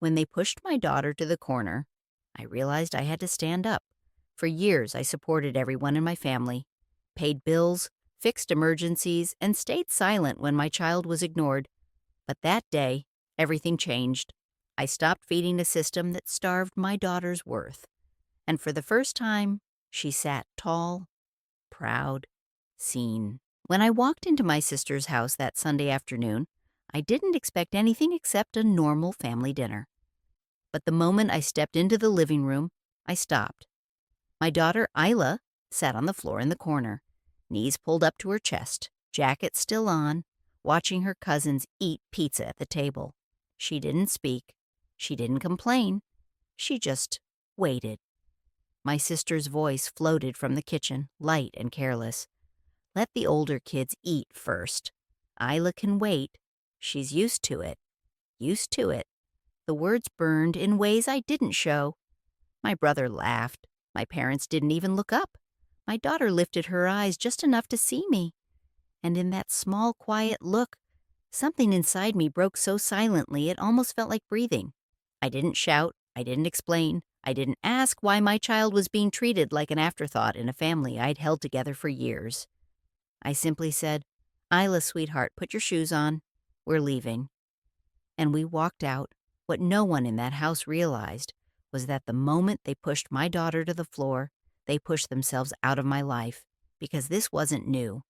When they pushed my daughter to the corner, I realized I had to stand up. For years, I supported everyone in my family, paid bills, fixed emergencies, and stayed silent when my child was ignored. But that day, everything changed. I stopped feeding a system that starved my daughter's worth. And for the first time, she sat tall, proud, seen. When I walked into my sister's house that Sunday afternoon, I didn't expect anything except a normal family dinner. But the moment I stepped into the living room, I stopped. My daughter, Isla, sat on the floor in the corner, knees pulled up to her chest, jacket still on, watching her cousins eat pizza at the table. She didn't speak. She didn't complain. She just waited. My sister's voice floated from the kitchen, light and careless. Let the older kids eat first. Isla can wait. She's used to it. Used to it. The words burned in ways I didn't show. My brother laughed. My parents didn't even look up. My daughter lifted her eyes just enough to see me. And in that small, quiet look, something inside me broke so silently it almost felt like breathing. I didn't shout. I didn't explain. I didn't ask why my child was being treated like an afterthought in a family I'd held together for years. I simply said, Isla, sweetheart, put your shoes on. We're leaving. And we walked out. What no one in that house realized was that the moment they pushed my daughter to the floor, they pushed themselves out of my life, because this wasn't new.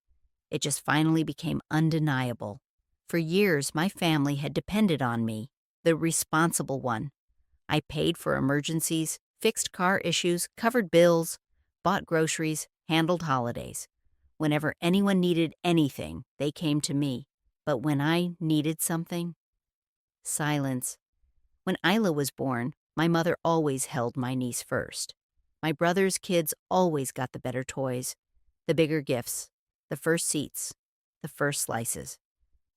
It just finally became undeniable. For years, my family had depended on me, the responsible one. I paid for emergencies, fixed car issues, covered bills, bought groceries, handled holidays. Whenever anyone needed anything, they came to me. But when I needed something, silence. When Isla was born, my mother always held my niece first. My brother's kids always got the better toys, the bigger gifts, the first seats, the first slices.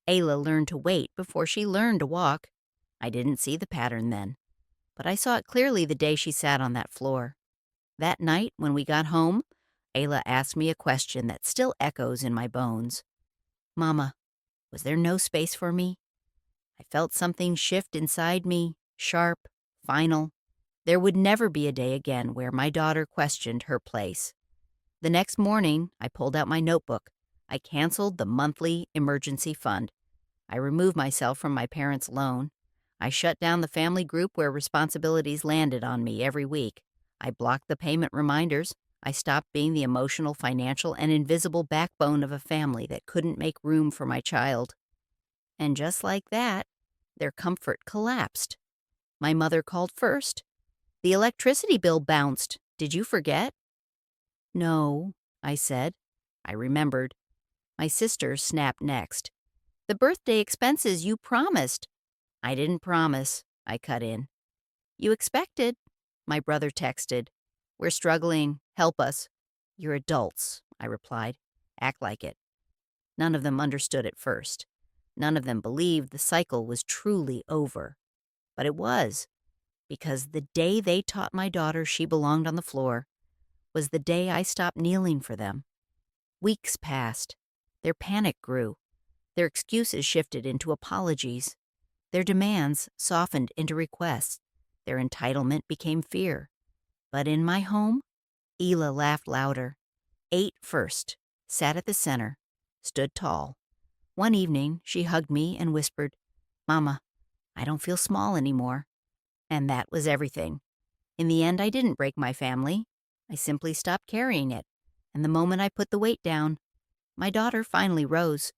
Ayla learned to wait before she learned to walk. I didn't see the pattern then, but I saw it clearly the day she sat on that floor. That night, when we got home, Ayla asked me a question that still echoes in my bones. Mama, was there no space for me? I felt something shift inside me, sharp, final. There would never be a day again where my daughter questioned her place. The next morning, I pulled out my notebook. I canceled the monthly emergency fund. I removed myself from my parents' loan. I shut down the family group where responsibilities landed on me every week. I blocked the payment reminders. I stopped being the emotional, financial, and invisible backbone of a family that couldn't make room for my child. And just like that, their comfort collapsed. My mother called first. The electricity bill bounced. Did you forget? No, I said. I remembered. My sister snapped next. The birthday expenses you promised. I didn't promise, I cut in. You expected, my brother texted. We're struggling. Help us. You're adults, I replied. Act like it. None of them understood at first. None of them believed the cycle was truly over. But it was, because the day they taught my daughter she belonged on the floor was the day I stopped kneeling for them. Weeks passed. Their panic grew. Their excuses shifted into apologies. Their demands softened into requests. Their entitlement became fear. But in my home, Ela laughed louder, ate first, sat at the center, stood tall. One evening, she hugged me and whispered, Mama, I don't feel small anymore. And that was everything. In the end, I didn't break my family. I simply stopped carrying it. And the moment I put the weight down, my daughter finally rose.